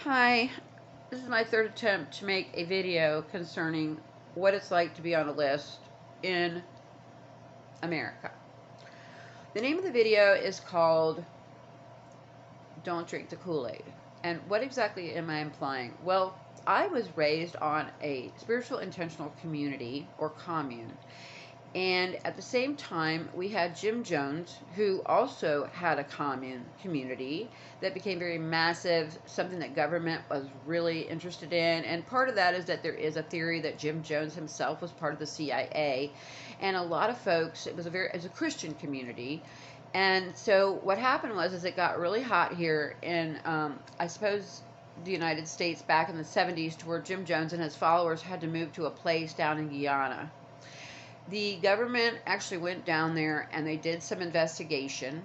Hi, this is my third attempt to make a video concerning what it's like to be on a list in America. The name of the video is called Don't Drink the Kool-Aid. And what exactly am I implying? Well, I was raised on a spiritual intentional community or commune. And at the same time, we had Jim Jones, who also had a commune community that became very massive, something that government was really interested in. And part of that is that there is a theory that Jim Jones himself was part of the CIA. And a lot of folks, it was a Christian community. And so what happened was, is it got really hot here in, I suppose, the United States back in the 70s, to where Jim Jones and his followers had to move to a place down in Guyana. The government actually went down there and they did some investigation.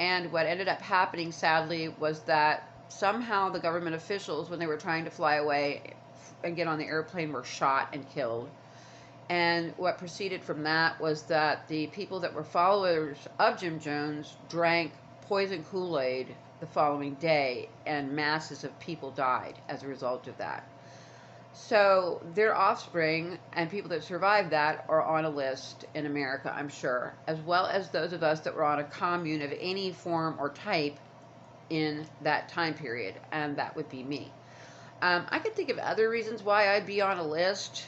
And what ended up happening, sadly, was that somehow the government officials, when they were trying to fly away and get on the airplane, were shot and killed. And what proceeded from that was that the people that were followers of Jim Jones drank poison Kool-Aid the following day, and masses of people died as a result of that. So their offspring and people that survived that are on a list in America, I'm sure, as well as those of us that were on a commune of any form or type in that time period, and that would be me. I could think of other reasons why I'd be on a list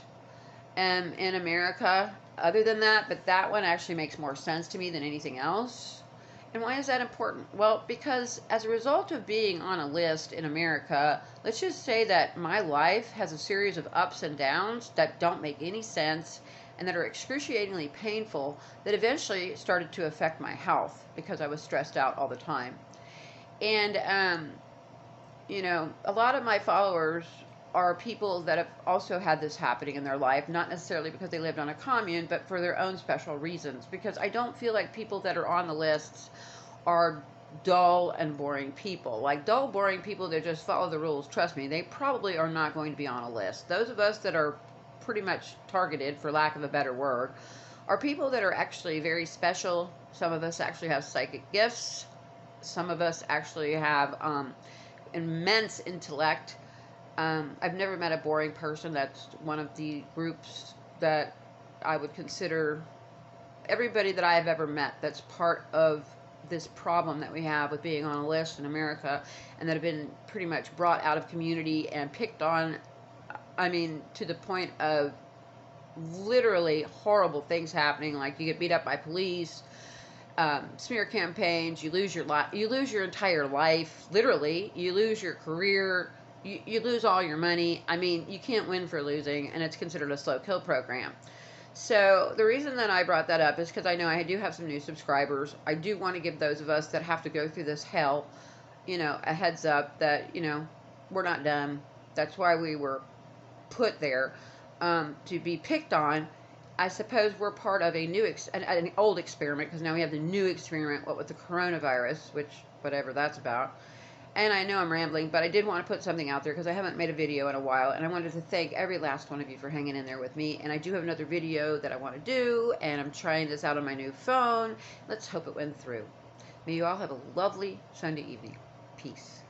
in America other than that, but that one actually makes more sense to me than anything else. And why is that important? Well, because as a result of being on a list in America, let's just say that my life has a series of ups and downs that don't make any sense and that are excruciatingly painful, that eventually started to affect my health because I was stressed out all the time. And, a lot of my followers are people that have also had this happening in their life, not necessarily because they lived on a commune, but for their own special reasons. Because I don't feel like people that are on the lists are dull and boring people. Like dull, boring people that just follow the rules, trust me, they probably are not going to be on a list. Those of us that are pretty much targeted, for lack of a better word, are people that are actually very special. Some of us actually have psychic gifts. Some of us actually have immense intellect. I've never met a boring person. That's one of the groups that I would consider everybody that I have ever met that's part of this problem that we have with being on a list in America, and that have been pretty much brought out of community and picked on, I mean, to the point of literally horrible things happening, like you get beat up by police, smear campaigns, you lose your entire life, literally, you lose your career, you lose all your money. I mean, you can't win for losing, and it's considered a slow kill program. So the reason that I brought that up is because I know I do have some new subscribers. I do want to give those of us that have to go through this hell, a heads up that, we're not done. That's why we were put there, to be picked on. I suppose we're part of a new, an old experiment, because now we have the new experiment, what with the coronavirus, which, whatever that's about. And I know I'm rambling, but I did want to put something out there because I haven't made a video in a while, and I wanted to thank every last one of you for hanging in there with me. And I do have another video that I want to do, and I'm trying this out on my new phone. Let's hope it went through. May you all have a lovely Sunday evening. Peace.